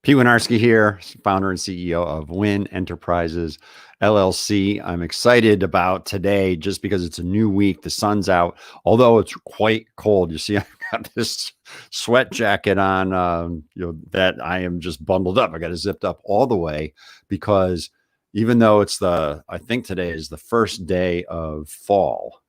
Pete Winarski here, founder and CEO of Win Enterprises LLC. I'm excited about today just because it's a new week. The sun's out, although it's quite cold. You see, I've got this sweat jacket on, that I am just bundled up. I got it zipped up all the way because even though I think today is the first day of fall,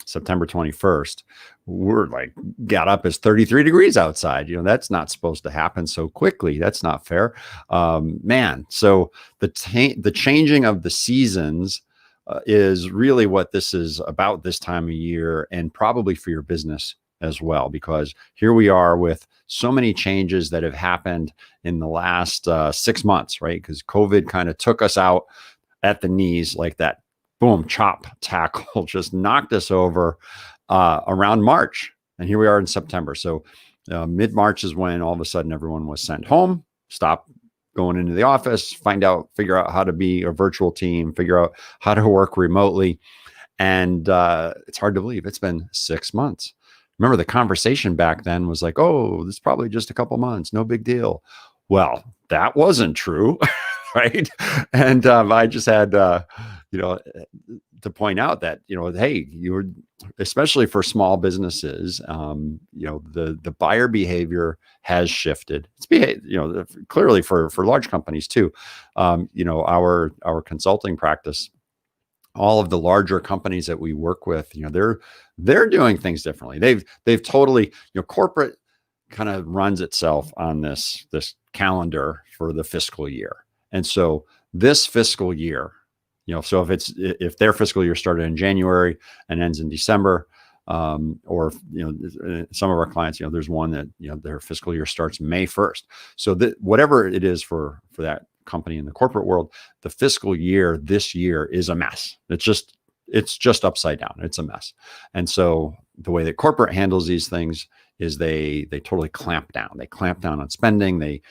September 21st, we're like got up as 33 degrees outside. That's not supposed to happen so quickly. That's not fair. Man. So the changing of the seasons is really what this is about this time of year, and probably for your business as well, because here we are with so many changes that have happened in the last 6 months, right? Because COVID kind of took us out at the knees like that. Boom, chop tackle just knocked us over around March. And here we are in September. So mid-March is when all of a sudden everyone was sent home, stop going into the office, figure out how to be a virtual team, figure out how to work remotely. And it's hard to believe it's been 6 months. Remember, the conversation back then was like, oh, this is probably just a couple months, no big deal. Well, that wasn't true. Right. And I just had, to point out that, hey, especially for small businesses, the buyer behavior has shifted. Clearly for large companies too. Our consulting practice, all of the larger companies that we work with, they're doing things differently. They've totally, corporate kind of runs itself on this calendar for the fiscal year. And so this fiscal year, so if their fiscal year started in January and ends in December, or some of our clients, there's one that their fiscal year starts May 1st. So whatever it is for that company in the corporate world, the fiscal year this year is a mess. It's just upside down. It's a mess. And so the way that corporate handles these things is they totally clamp down. They clamp down on spending. They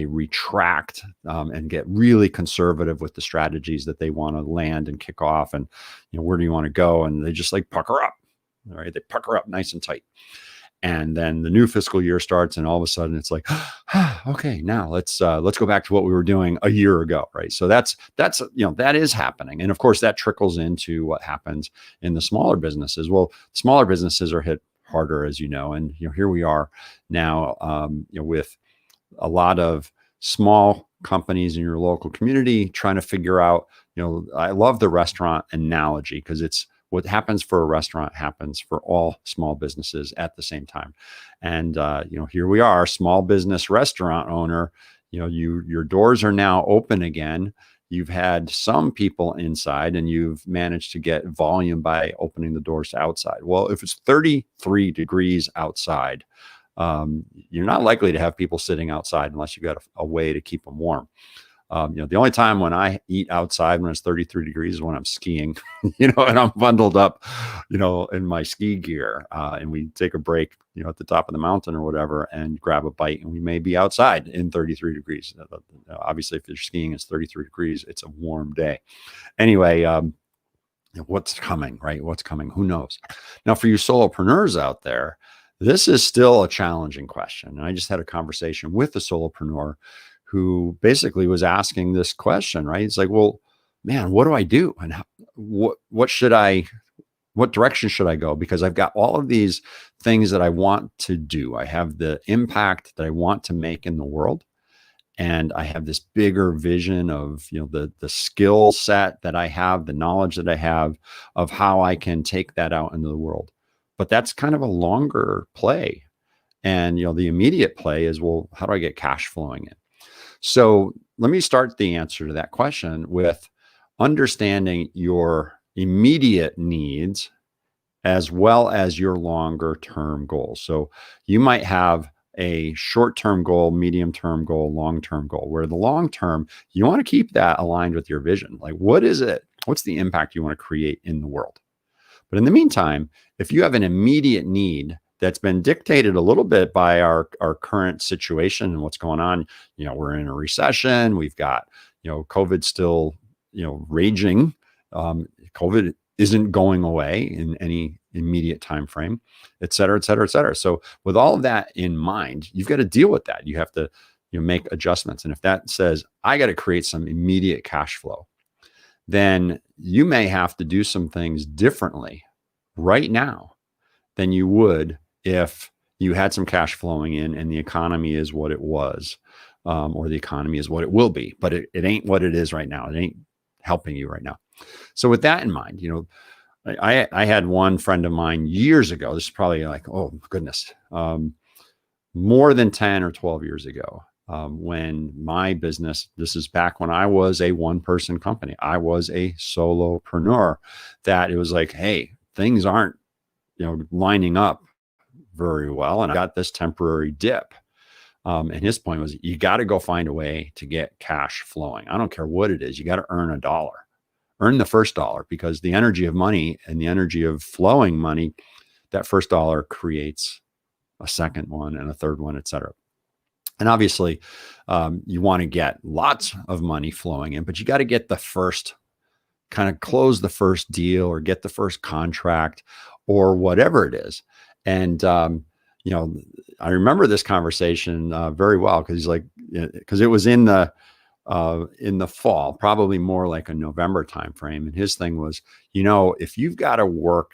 retract and get really conservative with the strategies that they want to land and kick off, and where do you want to go, and they just like pucker up. All right, they pucker up nice and tight, and then the new fiscal year starts, and all of a sudden it's like, okay, now let's go back to what we were doing a year ago, right? So that's that is happening, and of course that trickles into what happens in the smaller businesses. Well, smaller businesses are hit harder, as you know, and here we are now, with a lot of small companies in your local community trying to figure out, I love the restaurant analogy because it's what happens for a restaurant happens for all small businesses at the same time. And, here we are, small business restaurant owner, your doors are now open again. You've had some people inside and you've managed to get volume by opening the doors to outside. Well, if it's 33 degrees outside, you're not likely to have people sitting outside unless you've got a way to keep them warm. The only time when I eat outside when it's 33 degrees is when I'm skiing, and I'm bundled up, in my ski gear, and we take a break, at the top of the mountain or whatever, and grab a bite, and we may be outside in 33 degrees. Obviously, if you're skiing, it's 33 degrees. It's a warm day. Anyway, what's coming, right? What's coming? Who knows? Now, for you solopreneurs out there, this is still a challenging question. And I just had a conversation with a solopreneur who basically was asking this question, right? It's like, well, man, what do I do? And what direction should I go? Because I've got all of these things that I want to do. I have the impact that I want to make in the world. And I have this bigger vision of, the skill set that I have, the knowledge that I have of how I can take that out into the world. But that's kind of a longer play. And, the immediate play is, well, how do I get cash flowing in? So let me start the answer to that question with understanding your immediate needs as well as your longer term goals. So you might have a short-term goal, medium-term goal, long-term goal, where the long-term, you want to keep that aligned with your vision. Like, what is it? What's the impact you want to create in the world? But in the meantime, if you have an immediate need that's been dictated a little bit by our current situation and what's going on, we're in a recession, we've got, COVID still, raging. COVID isn't going away in any immediate time frame, et cetera, et cetera, et cetera. So with all of that in mind, you've got to deal with that. You have to make adjustments. And if that says, I got to create some immediate cash flow, then you may have to do some things differently right now than you would if you had some cash flowing in and the economy is what it was, or the economy is what it will be, but it ain't what it is right now. It ain't helping you right now. So with that in mind, I had one friend of mine years ago, this is probably like, oh goodness, more than 10 or 12 years ago, when my business, this is back when I was a one-person company, I was a solopreneur, that it was like, hey, things aren't, lining up very well. And I got this temporary dip. And his point was, you got to go find a way to get cash flowing. I don't care what it is. You got to earn $1, earn the first dollar, because the energy of money and the energy of flowing money, that first dollar creates a second one and a third one, et cetera. And obviously, you want to get lots of money flowing in, but you got to get the first, kind of close the first deal or get the first contract or whatever it is. And, I remember this conversation very well, because he's like, because it was in the fall, probably more like a November timeframe. And his thing was, if you've got to work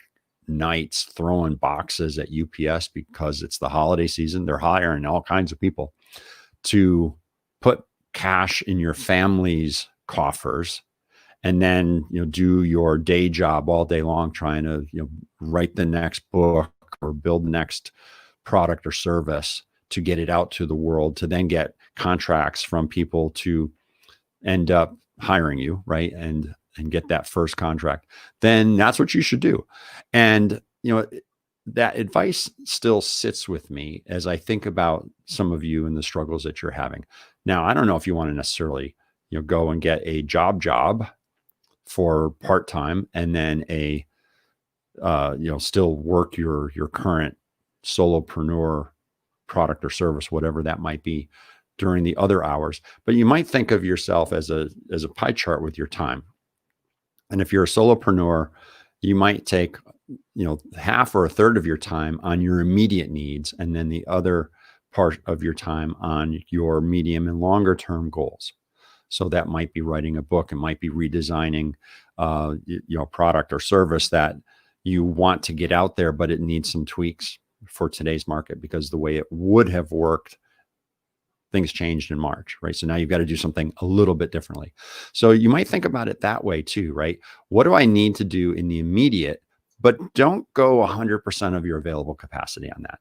nights throwing boxes at UPS because it's the holiday season, they're hiring all kinds of people to put cash in your family's coffers, and then do your day job all day long trying to write the next book or build the next product or service to get it out to the world, to then get contracts from people to end up hiring you, right? And get that first contract, then that's what you should do. And that advice still sits with me as I think about some of you and the struggles that you're having. Now, I don't know if you want to necessarily go and get a job for part-time and then still work your current solopreneur product or service, whatever that might be, during the other hours. But you might think of yourself as a pie chart with your time. And if you're a solopreneur, you might take half or a third of your time on your immediate needs, and then the other part of your time on your medium and longer term goals. So that might be writing a book, it might be redesigning product or service that you want to get out there, but it needs some tweaks for today's market, because the way it would have worked, things changed in March, right? So now you've got to do something a little bit differently. So you might think about it that way too, right? What do I need to do in the immediate? But don't go 100% of your available capacity on that,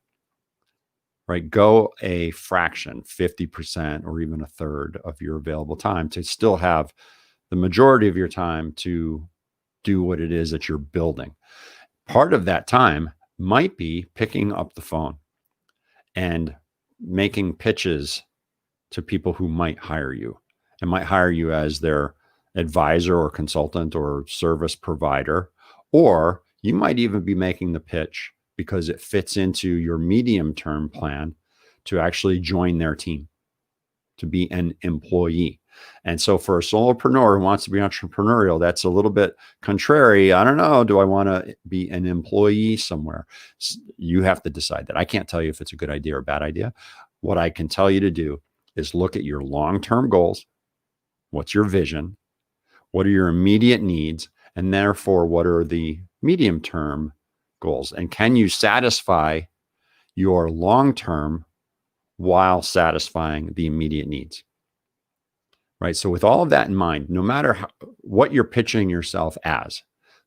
right? Go a fraction, 50% or even a third of your available time, to still have the majority of your time to do what it is that you're building. Part of that time might be picking up the phone and making pitches to people who might hire you, and might hire you as their advisor or consultant or service provider. Or you might even be making the pitch because it fits into your medium-term plan to actually join their team, to be an employee. And so for a solopreneur who wants to be entrepreneurial, that's a little bit contrary. I don't know, do I want to be an employee somewhere? You have to decide that. I can't tell you if it's a good idea or a bad idea. What I can tell you to do is look at your long-term goals. What's your vision? What are your immediate needs? And therefore, what are the medium-term goals? And can you satisfy your long-term while satisfying the immediate needs? Right. So with all of that in mind, no matter what you're pitching yourself as,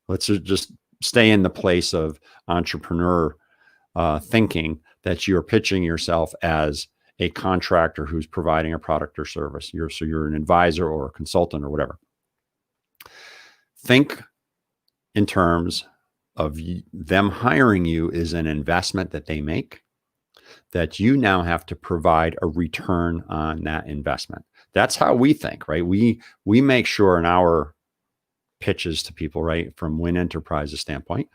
let's just stay in the place of entrepreneur thinking, that you're pitching yourself as a contractor who's providing a product or service. You're an advisor or a consultant or whatever. Think in terms of them hiring you is an investment that they make, that you now have to provide a return on that investment. That's how we think, right? We make sure in our pitches to people, right, from Win Enterprises standpoint,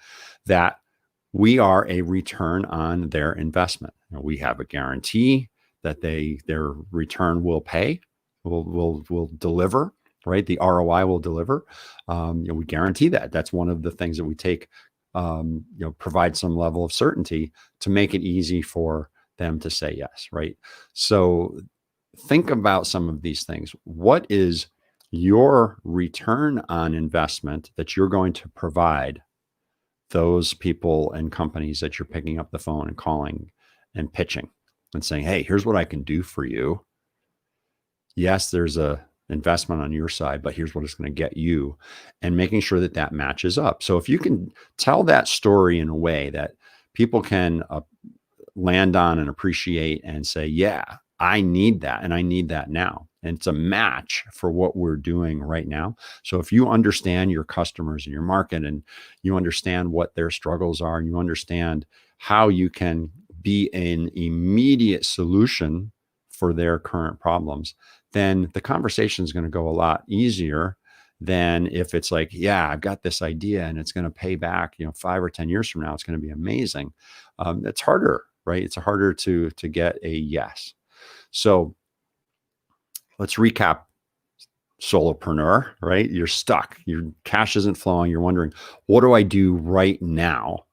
that we are a return on their investment. We have a guarantee that their return will pay, will deliver, right? The ROI will deliver. We guarantee that. That's one of the things that we take, provide some level of certainty to make it easy for them to say yes, right? So think about some of these things. What is your return on investment that you're going to provide those people and companies that you're picking up the phone and calling and pitching and saying, hey, here's what I can do for you. Yes, there's a investment on your side, but here's what it's going to get you, and making sure that that matches up. So if you can tell that story in a way that people can land on and appreciate and say, yeah, I need that and I need that now. And it's a match for what we're doing right now. So if you understand your customers and your market, and you understand what their struggles are, and you understand how you can be an immediate solution for their current problems, then the conversation is going to go a lot easier than if it's like, yeah, I've got this idea and it's going to pay back, 5 or 10 years from now, it's going to be amazing. It's harder, right? It's harder to get a yes. So let's recap. Solopreneur, right? You're stuck. Your cash isn't flowing. You're wondering, what do I do right now?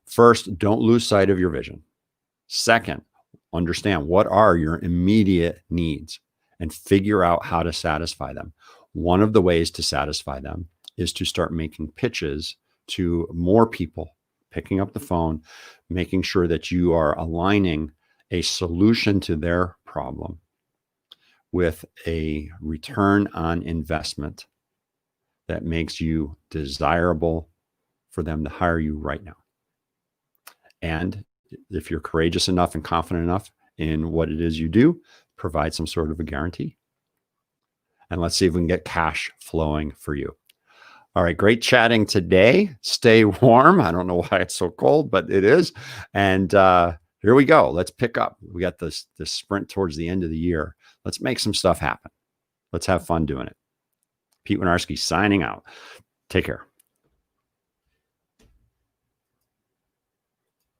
First, don't lose sight of your vision. Second, understand what are your immediate needs and figure out how to satisfy them. One of the ways to satisfy them is to start making pitches to more people, picking up the phone, making sure that you are aligning a solution to their problem with a return on investment that makes you desirable for them to hire you right now. And if you're courageous enough and confident enough in what it is you do, provide some sort of a guarantee. And let's see if we can get cash flowing for you. All right, great chatting today. Stay warm. I don't know why it's so cold, but it is. And here we go. Let's pick up. We got this sprint towards the end of the year. Let's make some stuff happen. Let's have fun doing it. Pete Winarski signing out. Take care.